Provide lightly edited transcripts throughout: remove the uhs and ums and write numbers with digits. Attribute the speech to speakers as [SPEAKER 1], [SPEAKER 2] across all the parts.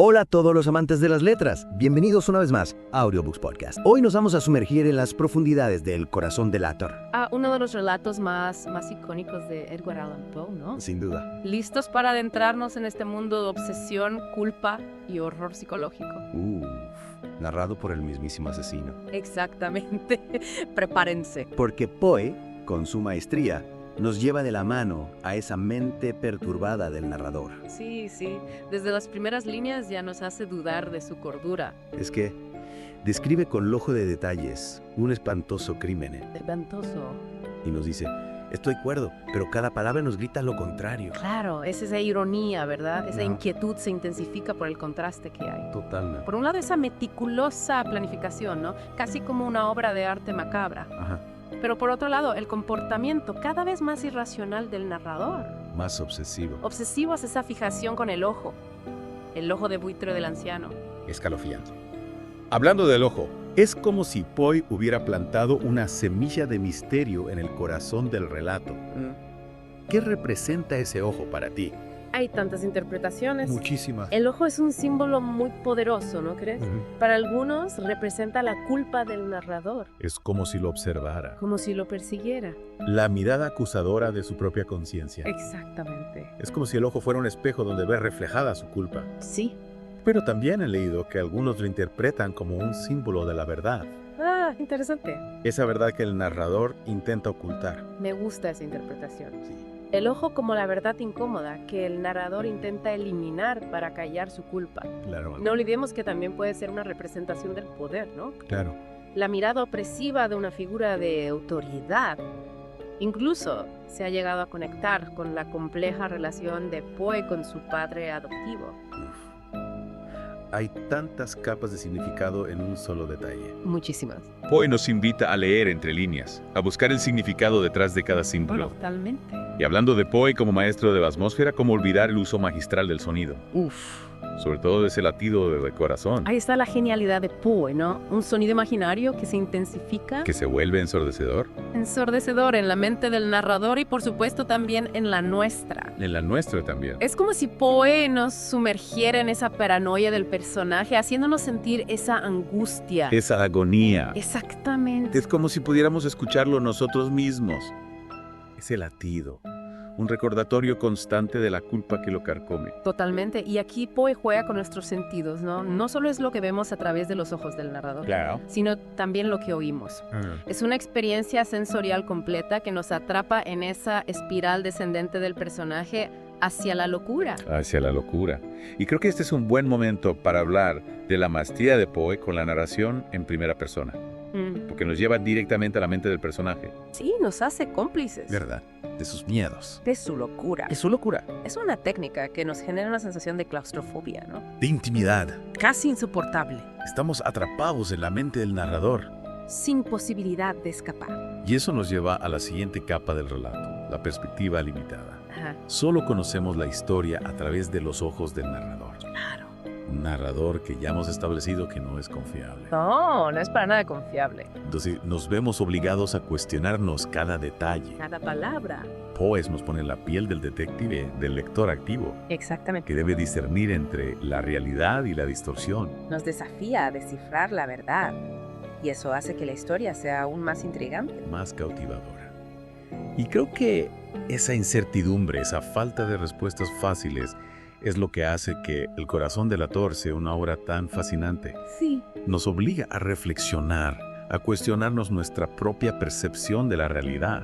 [SPEAKER 1] Hola a todos los amantes de las letras, bienvenidos una vez más a Audiobooks Podcast. Hoy nos vamos a sumergir en las profundidades del corazón delator.
[SPEAKER 2] Uno de los relatos más icónicos de Edgar Allan Poe, ¿no?
[SPEAKER 1] Sin duda.
[SPEAKER 2] ¿Listos para adentrarnos en este mundo de obsesión, culpa y horror psicológico?
[SPEAKER 1] Narrado por el mismísimo asesino.
[SPEAKER 2] Exactamente. Prepárense.
[SPEAKER 1] Porque Poe, con su maestría, nos lleva de la mano a esa mente perturbada del narrador.
[SPEAKER 2] Sí. Desde las primeras líneas ya nos hace dudar de su cordura.
[SPEAKER 1] Es que describe con lujo de detalles un espantoso crimen.
[SPEAKER 2] Espantoso.
[SPEAKER 1] Y nos dice, estoy cuerdo, pero cada palabra nos grita lo contrario.
[SPEAKER 2] Claro, es esa ironía, ¿verdad? Esa inquietud se intensifica por el contraste que hay.
[SPEAKER 1] Totalmente.
[SPEAKER 2] Por un lado, esa meticulosa planificación, ¿no? Casi como una obra de arte macabra.
[SPEAKER 1] Ajá.
[SPEAKER 2] Pero por otro lado, el comportamiento cada vez más irracional del narrador.
[SPEAKER 1] Más obsesivo.
[SPEAKER 2] Obsesivo es esa fijación con el ojo de buitre del anciano.
[SPEAKER 3] Escalofriante. Hablando del ojo, es como si Poe hubiera plantado una semilla de misterio en el corazón del relato. ¿Qué representa ese ojo para ti?
[SPEAKER 2] Hay tantas interpretaciones.
[SPEAKER 3] Muchísimas.
[SPEAKER 2] El ojo es un símbolo muy poderoso, ¿no crees? Para algunos representa la culpa del narrador,
[SPEAKER 3] Es como si lo observara.
[SPEAKER 2] como si lo persiguiera.
[SPEAKER 3] La mirada acusadora de su propia conciencia.
[SPEAKER 2] Exactamente.
[SPEAKER 3] Es como si el ojo fuera un espejo donde ve reflejada su culpa.
[SPEAKER 2] Sí.
[SPEAKER 3] Pero también he leído que algunos lo interpretan como un símbolo de la verdad.
[SPEAKER 2] Interesante.
[SPEAKER 3] Esa verdad que el narrador intenta ocultar.
[SPEAKER 2] Me gusta esa interpretación.
[SPEAKER 3] Sí.
[SPEAKER 2] El ojo como la verdad incómoda que el narrador intenta eliminar para callar su culpa.
[SPEAKER 3] Claro.
[SPEAKER 2] No olvidemos que también puede ser una representación del poder, ¿no?
[SPEAKER 3] Claro.
[SPEAKER 2] La mirada opresiva de una figura de autoridad. Incluso se ha llegado a conectar con la compleja relación de Poe con su padre adoptivo.
[SPEAKER 3] Hay tantas capas de significado en un solo detalle.
[SPEAKER 2] Muchísimas.
[SPEAKER 4] Poe nos invita a leer entre líneas, a buscar el significado detrás de cada símbolo.
[SPEAKER 2] Totalmente.
[SPEAKER 4] Y hablando de Poe como maestro de la atmósfera, ¿cómo olvidar el uso magistral del sonido? Sobre todo de ese latido del corazón,
[SPEAKER 2] Ahí está la genialidad de Poe, ¿no? Un sonido imaginario que se intensifica,
[SPEAKER 4] que se vuelve ensordecedor.
[SPEAKER 2] ensordecedor en la mente del narrador y por supuesto también en la nuestra.
[SPEAKER 4] En la nuestra también.
[SPEAKER 2] Es como si Poe nos sumergiera en esa paranoia del personaje, haciéndonos sentir esa angustia.
[SPEAKER 4] Esa agonía.
[SPEAKER 2] Exactamente.
[SPEAKER 4] Es como si pudiéramos escucharlo nosotros mismos. Ese latido. Un recordatorio constante de la culpa que lo carcome.
[SPEAKER 2] Totalmente. Y aquí Poe juega con nuestros sentidos, ¿no? No solo es lo que vemos a través de los ojos del narrador,
[SPEAKER 4] Claro.
[SPEAKER 2] sino también lo que oímos. Es una experiencia sensorial completa que nos atrapa en esa espiral descendente del personaje hacia la locura.
[SPEAKER 4] Hacia la locura. Y creo que este es un buen momento para hablar de la maestría de Poe con la narración en primera persona, porque nos lleva directamente a la mente del personaje.
[SPEAKER 2] Sí, nos hace cómplices
[SPEAKER 3] ¿Verdad? De sus miedos.
[SPEAKER 2] de su locura.
[SPEAKER 3] Es su locura.
[SPEAKER 2] Es una técnica que nos genera una sensación de claustrofobia, ¿no?
[SPEAKER 3] De intimidad.
[SPEAKER 2] Casi insoportable,
[SPEAKER 3] Estamos atrapados en la mente del narrador.
[SPEAKER 2] sin posibilidad de escapar.
[SPEAKER 3] Y eso nos lleva a la siguiente capa del relato, la perspectiva limitada.
[SPEAKER 2] Ajá,
[SPEAKER 3] Solo conocemos la historia a través de los ojos del narrador.
[SPEAKER 2] claro.
[SPEAKER 3] Un narrador que ya hemos establecido que no es confiable.
[SPEAKER 2] No es para nada confiable.
[SPEAKER 3] Entonces nos vemos obligados a cuestionarnos cada detalle.
[SPEAKER 2] Cada palabra.
[SPEAKER 3] Poe nos pone en la piel del detective, del lector activo,
[SPEAKER 2] Exactamente.
[SPEAKER 3] que debe discernir entre la realidad y la distorsión.
[SPEAKER 2] Nos desafía a descifrar la verdad. Y eso hace que la historia sea aún más intrigante.
[SPEAKER 3] Más cautivadora. Y creo que esa incertidumbre, esa falta de respuestas fáciles, es lo que hace que El corazón delator sea una obra tan fascinante.
[SPEAKER 2] Sí.
[SPEAKER 3] Nos obliga a reflexionar, a cuestionarnos nuestra propia percepción de la realidad.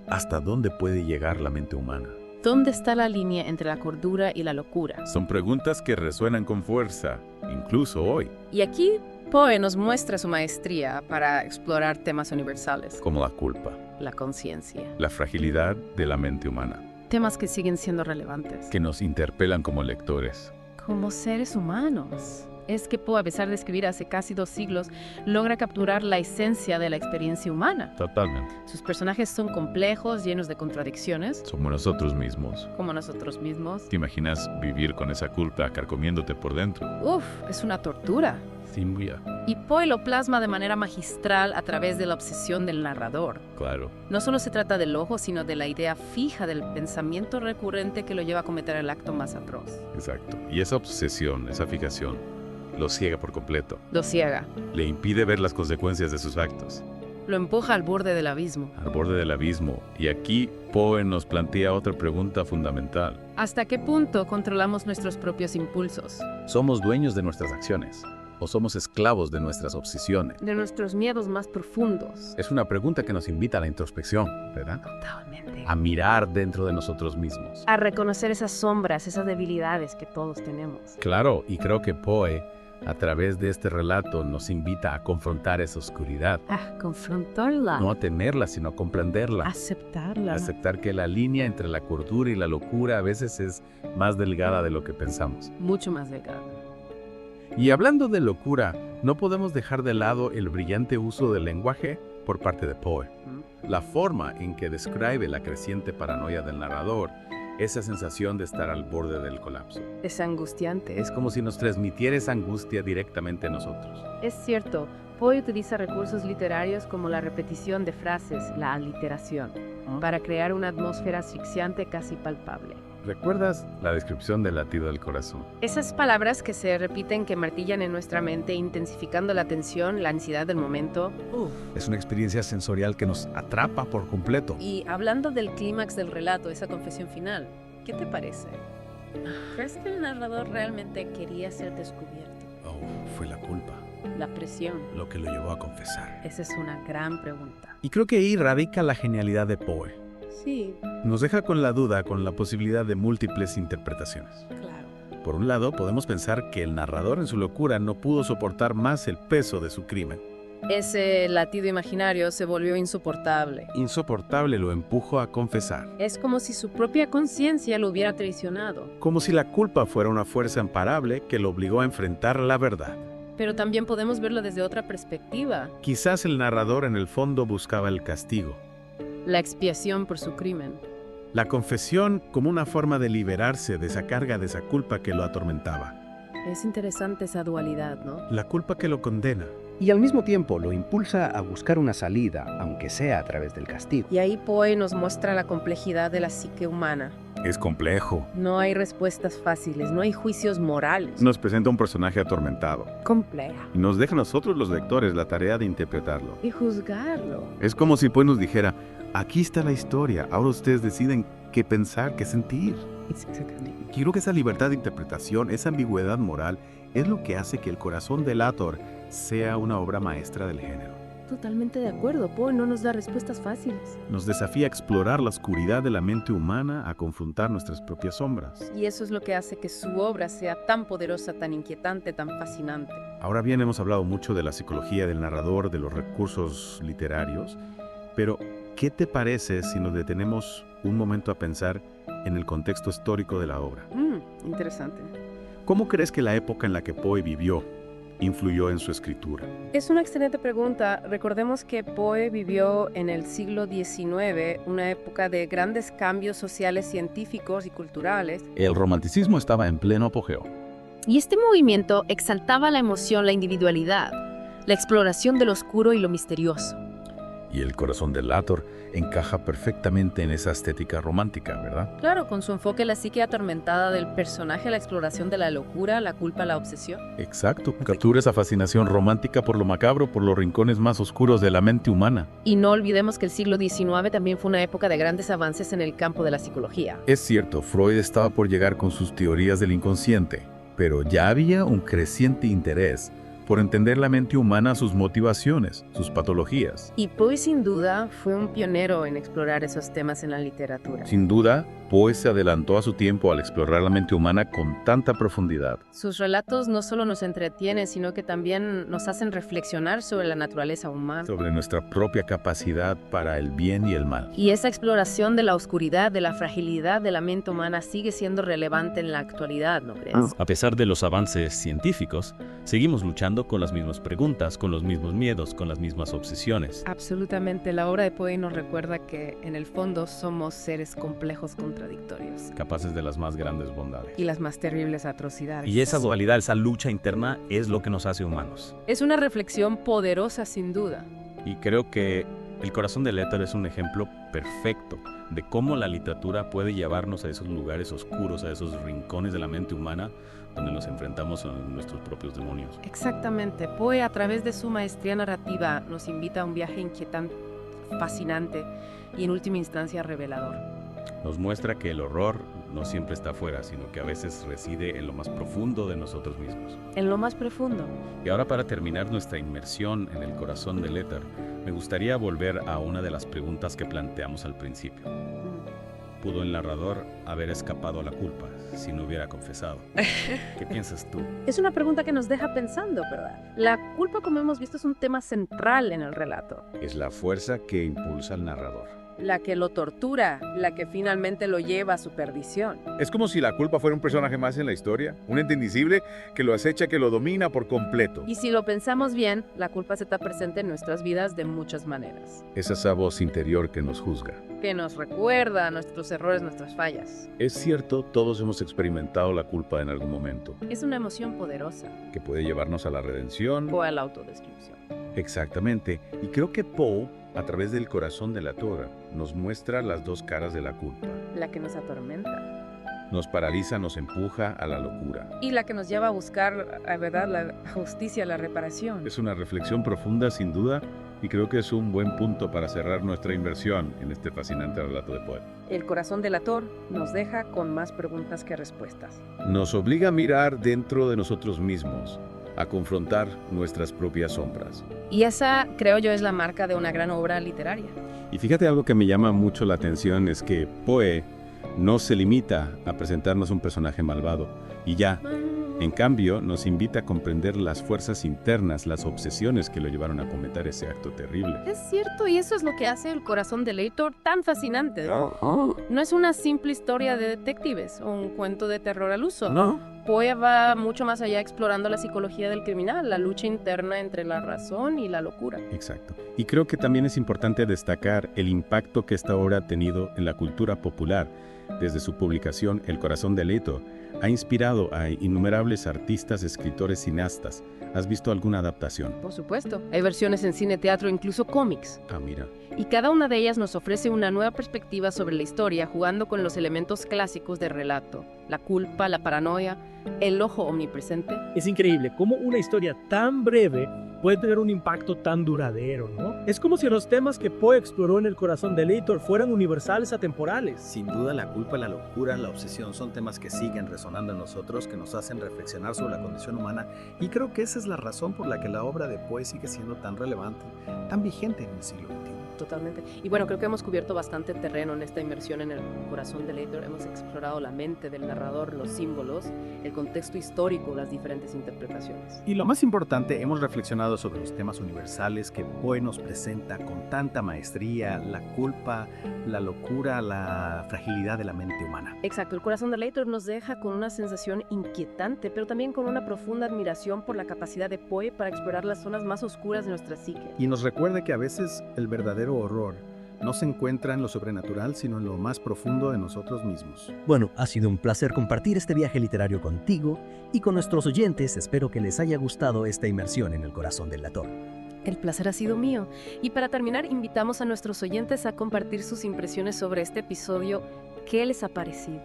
[SPEAKER 3] ¿Hasta dónde puede llegar la mente humana?
[SPEAKER 2] ¿Dónde está la línea entre la cordura y la locura?
[SPEAKER 4] Son preguntas que resuenan con fuerza, incluso hoy.
[SPEAKER 2] Y aquí Poe nos muestra su maestría para explorar temas universales.
[SPEAKER 3] Como la culpa,
[SPEAKER 2] La conciencia.
[SPEAKER 4] La fragilidad de la mente humana,
[SPEAKER 2] Temas que siguen siendo relevantes.
[SPEAKER 4] que nos interpelan como lectores.
[SPEAKER 2] Como seres humanos. es que Poe, a pesar de escribir hace casi 2 siglos, logra capturar la esencia de la experiencia humana.
[SPEAKER 4] Totalmente.
[SPEAKER 2] Sus personajes son complejos, llenos de contradicciones,
[SPEAKER 4] Somos nosotros mismos.
[SPEAKER 2] como nosotros mismos.
[SPEAKER 4] ¿Te imaginas vivir con esa culpa carcomiéndote por dentro?
[SPEAKER 2] Uf, es una tortura.
[SPEAKER 4] Sin duda.
[SPEAKER 2] Y Poe lo plasma de manera magistral a través de la obsesión del narrador.
[SPEAKER 4] Claro.
[SPEAKER 2] No solo se trata del ojo, sino de la idea fija del pensamiento recurrente que lo lleva a cometer el acto más atroz.
[SPEAKER 4] Exacto. Y esa obsesión, esa fijación, lo ciega por completo.
[SPEAKER 2] Lo ciega,
[SPEAKER 4] Le impide ver las consecuencias de sus actos.
[SPEAKER 2] lo empuja al borde del abismo.
[SPEAKER 4] Al borde del abismo. Y aquí Poe nos plantea otra pregunta fundamental.
[SPEAKER 2] ¿Hasta qué punto controlamos nuestros propios impulsos?
[SPEAKER 3] ¿Somos dueños de nuestras acciones o somos esclavos de nuestras obsesiones?
[SPEAKER 2] De nuestros miedos más profundos.
[SPEAKER 3] Es una pregunta que nos invita a la introspección, ¿verdad?
[SPEAKER 2] Totalmente.
[SPEAKER 3] A mirar dentro de nosotros mismos.
[SPEAKER 2] A reconocer esas sombras, esas debilidades que todos tenemos.
[SPEAKER 3] Claro, y creo que Poe, a través de este relato, nos invita a confrontar esa oscuridad.
[SPEAKER 2] Confrontarla.
[SPEAKER 3] No a temerla, sino a comprenderla.
[SPEAKER 2] Aceptarla.
[SPEAKER 3] Aceptar que la línea entre la cordura y la locura a veces es más delgada de lo que pensamos.
[SPEAKER 2] Mucho más delgada.
[SPEAKER 3] Y hablando de locura, no podemos dejar de lado el brillante uso del lenguaje por parte de Poe. La forma en que describe la creciente paranoia del narrador, esa sensación de estar al borde del colapso.
[SPEAKER 2] Es angustiante.
[SPEAKER 3] Es como si nos transmitiera esa angustia directamente a nosotros.
[SPEAKER 2] Es cierto, Poe utiliza recursos literarios como la repetición de frases, la aliteración, para crear una atmósfera asfixiante casi palpable.
[SPEAKER 3] ¿Recuerdas la descripción del latido del corazón?
[SPEAKER 2] Esas palabras que se repiten, que martillan en nuestra mente, intensificando la tensión, la ansiedad del momento.
[SPEAKER 1] Es una experiencia sensorial que nos atrapa por completo.
[SPEAKER 2] Y hablando del clímax del relato, esa confesión final, ¿qué te parece? ¿Crees que el narrador realmente quería ser descubierto?
[SPEAKER 1] Fue la culpa
[SPEAKER 2] La presión.
[SPEAKER 1] lo que lo llevó a confesar.
[SPEAKER 2] Esa es una gran pregunta.
[SPEAKER 1] Y creo que ahí radica la genialidad de Poe.
[SPEAKER 2] Sí,
[SPEAKER 3] Nos deja con la duda, con la posibilidad de múltiples interpretaciones.
[SPEAKER 2] claro.
[SPEAKER 3] Por un lado, podemos pensar que el narrador en su locura no pudo soportar más el peso de su crimen.
[SPEAKER 2] Ese latido imaginario se volvió insoportable.
[SPEAKER 3] Insoportable lo empujó a confesar,
[SPEAKER 2] Es como si su propia conciencia lo hubiera traicionado.
[SPEAKER 3] como si la culpa fuera una fuerza imparable que lo obligó a enfrentar la verdad.
[SPEAKER 2] Pero también podemos verlo desde otra perspectiva,
[SPEAKER 3] Quizás el narrador en el fondo buscaba el castigo,
[SPEAKER 2] la expiación por su crimen.
[SPEAKER 3] la confesión como una forma de liberarse de esa carga, de esa culpa que lo atormentaba,
[SPEAKER 2] Es interesante esa dualidad, ¿no?
[SPEAKER 3] la culpa que lo condena.
[SPEAKER 1] Y al mismo tiempo lo impulsa a buscar una salida, aunque sea a través del castigo.
[SPEAKER 2] Y ahí Poe nos muestra la complejidad de la psique humana.
[SPEAKER 3] Es complejo.
[SPEAKER 2] No hay respuestas fáciles, no hay juicios morales.
[SPEAKER 3] Nos presenta un personaje atormentado
[SPEAKER 2] Compleja.
[SPEAKER 3] y nos deja a nosotros los lectores la tarea de interpretarlo.
[SPEAKER 2] Y juzgarlo.
[SPEAKER 3] Es como si Poe nos dijera, aquí está la historia, ahora ustedes deciden qué pensar, qué sentir.
[SPEAKER 2] Exactamente.
[SPEAKER 3] Quiero que esa libertad de interpretación, esa ambigüedad moral, es lo que hace que El corazón del Hathor sea una obra maestra del género.
[SPEAKER 2] Totalmente de acuerdo, Poe no nos da respuestas fáciles.
[SPEAKER 3] Nos desafía a explorar la oscuridad de la mente humana, a confrontar nuestras propias sombras.
[SPEAKER 2] Y eso es lo que hace que su obra sea tan poderosa, tan inquietante, tan fascinante.
[SPEAKER 3] Ahora bien, hemos hablado mucho de la psicología del narrador, de los recursos literarios, pero ¿qué te parece si nos detenemos un momento a pensar en el contexto histórico de la obra?
[SPEAKER 2] Interesante.
[SPEAKER 3] ¿Cómo crees que la época en la que Poe vivió influyó en su escritura?
[SPEAKER 2] Es una excelente pregunta. Recordemos que Poe vivió en el siglo XIX, una época de grandes cambios sociales, científicos y culturales.
[SPEAKER 3] El romanticismo estaba en pleno apogeo.
[SPEAKER 2] Y este movimiento exaltaba la emoción, la individualidad, la exploración de lo oscuro y lo misterioso.
[SPEAKER 3] Y El corazón del Hathor encaja perfectamente en esa estética romántica, ¿verdad?
[SPEAKER 2] Claro, con su enfoque en la psique atormentada del personaje, la exploración de la locura, la culpa, la obsesión.
[SPEAKER 3] Exacto. Captura esa fascinación romántica por lo macabro, por los rincones más oscuros de la mente humana.
[SPEAKER 2] Y no olvidemos que el siglo XIX también fue una época de grandes avances en el campo de la psicología.
[SPEAKER 3] Es cierto, Freud estaba por llegar con sus teorías del inconsciente, pero ya había un creciente interés por entender la mente humana, sus motivaciones, sus patologías.
[SPEAKER 2] Y Poe sin duda fue un pionero en explorar esos temas en la literatura.
[SPEAKER 3] Sin duda,
[SPEAKER 4] Poe se adelantó a su tiempo al explorar la mente humana con tanta profundidad.
[SPEAKER 2] Sus relatos no solo nos entretienen, sino que también nos hacen reflexionar sobre la naturaleza humana.
[SPEAKER 4] Sobre nuestra propia capacidad para el bien y el mal.
[SPEAKER 2] Y esa exploración de la oscuridad, de la fragilidad de la mente humana sigue siendo relevante en la actualidad, ¿no crees?
[SPEAKER 5] A pesar de los avances científicos, seguimos luchando con las mismas preguntas, con los mismos miedos, con las mismas obsesiones.
[SPEAKER 2] Absolutamente. La obra de Poe nos recuerda que, en el fondo, somos seres complejos contradictorios.
[SPEAKER 5] Capaces de las más grandes bondades.
[SPEAKER 2] Y las más terribles atrocidades.
[SPEAKER 5] Y esa dualidad, esa lucha interna, es lo que nos hace humanos.
[SPEAKER 2] Es una reflexión poderosa, sin duda.
[SPEAKER 5] Y creo que El corazón del éter es un ejemplo perfecto de cómo la literatura puede llevarnos a esos lugares oscuros, a esos rincones de la mente humana, donde nos enfrentamos a nuestros propios demonios.
[SPEAKER 2] Exactamente. Poe, a través de su maestría narrativa, nos invita a un viaje inquietante, fascinante y, en última instancia, revelador.
[SPEAKER 5] Nos muestra que el horror no siempre está afuera, sino que a veces reside en lo más profundo de nosotros mismos.
[SPEAKER 2] En lo más profundo.
[SPEAKER 5] Y ahora, para terminar nuestra inmersión en el corazón del éter, me gustaría volver a una de las preguntas que planteamos al principio. ¿Pudo el narrador haber escapado a la culpa si no hubiera confesado? ¿Qué piensas tú?
[SPEAKER 2] Es una pregunta que nos deja pensando, ¿verdad? La culpa, como hemos visto, es un tema central en el relato.
[SPEAKER 4] Es la fuerza que impulsa al narrador.
[SPEAKER 2] La que lo tortura, la que finalmente lo lleva a su perdición.
[SPEAKER 4] Es como si la culpa fuera un personaje más en la historia, un ente invisible que lo acecha, que lo domina por completo.
[SPEAKER 2] Y si lo pensamos bien, la culpa se está presente en nuestras vidas de muchas maneras.
[SPEAKER 4] Es esa voz interior que nos juzga.
[SPEAKER 2] Que nos recuerda nuestros errores, nuestras fallas.
[SPEAKER 4] Es cierto, todos hemos experimentado la culpa en algún momento.
[SPEAKER 2] Es una emoción poderosa.
[SPEAKER 4] Que puede llevarnos a la redención.
[SPEAKER 2] O a la autodestrucción.
[SPEAKER 4] Exactamente. Y creo que Poe, a través del corazón de la Torah, nos muestra las dos caras de la culpa.
[SPEAKER 2] La que nos atormenta.
[SPEAKER 4] Nos paraliza, nos empuja a la locura.
[SPEAKER 2] Y la que nos lleva a buscar, ¿verdad?, la justicia, la reparación.
[SPEAKER 4] Es una reflexión profunda, sin duda, y creo que es un buen punto para cerrar nuestra inversión en este fascinante relato de Poe.
[SPEAKER 2] El corazón del autor nos deja con más preguntas que respuestas.
[SPEAKER 4] Nos obliga a mirar dentro de nosotros mismos, a confrontar nuestras propias sombras.
[SPEAKER 2] Y esa, creo yo, es la marca de una gran obra literaria.
[SPEAKER 5] Y fíjate, algo que me llama mucho la atención es que Poe no se limita a presentarnos un personaje malvado y ya. En cambio, nos invita a comprender las fuerzas internas, las obsesiones que lo llevaron a cometer ese acto terrible.
[SPEAKER 2] Es cierto, y eso es lo que hace el corazón del Leitor tan fascinante. No es una simple historia de detectives o un cuento de terror al uso.
[SPEAKER 5] No.
[SPEAKER 2] Poe va mucho más allá, explorando la psicología del criminal, la lucha interna entre la razón y la locura.
[SPEAKER 5] Exacto. Y creo que también es importante destacar el impacto que esta obra ha tenido en la cultura popular. Desde su publicación, El corazón del éter ha inspirado a innumerables artistas, escritores, cineastas. ¿Has visto alguna adaptación?
[SPEAKER 2] Por supuesto. Hay versiones en cine, teatro, incluso cómics.
[SPEAKER 5] Ah, mira.
[SPEAKER 2] Y cada una de ellas nos ofrece una nueva perspectiva sobre la historia, jugando con los elementos clásicos del relato. La culpa, la paranoia, el ojo omnipresente.
[SPEAKER 6] Es increíble cómo una historia tan breve puede tener un impacto tan duradero, ¿no? Es como si los temas que Poe exploró en El corazón del éter fueran universales, atemporales.
[SPEAKER 1] Sin duda, la culpa, la locura, la obsesión son temas que siguen resonando en nosotros, que nos hacen reflexionar sobre la condición humana, y creo que esa es la razón por la que la obra de Poe sigue siendo tan relevante, tan vigente en el siglo XXI.
[SPEAKER 2] Totalmente. Y bueno, creo que hemos cubierto bastante terreno en esta inmersión en el corazón del éter. Hemos explorado la mente del narrador, los símbolos, el contexto histórico, las diferentes interpretaciones.
[SPEAKER 1] Y lo más importante, hemos reflexionado sobre los temas universales que Poe nos presenta con tanta maestría: la culpa, la locura, la fragilidad de la mente humana.
[SPEAKER 2] Exacto, el corazón del éter nos deja con una sensación inquietante, pero también con una profunda admiración por la capacidad de Poe para explorar las zonas más oscuras de nuestra psique.
[SPEAKER 1] Y nos recuerda que a veces el verdadero horror no se encuentra en lo sobrenatural, sino en lo más profundo de nosotros mismos.
[SPEAKER 7] Bueno, ha sido un placer compartir este viaje literario contigo y con nuestros oyentes. Espero que les haya gustado esta inmersión en el corazón del autor.
[SPEAKER 2] El placer ha sido mío. Y para terminar, invitamos a nuestros oyentes a compartir sus impresiones sobre este episodio. ¿Qué les ha parecido?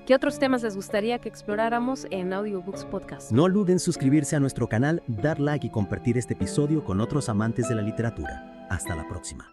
[SPEAKER 2] ¿Qué otros temas les gustaría que exploráramos en Audiobooks Podcast?
[SPEAKER 7] No olviden suscribirse a nuestro canal, dar like y compartir este episodio con otros amantes de la literatura. Hasta la próxima.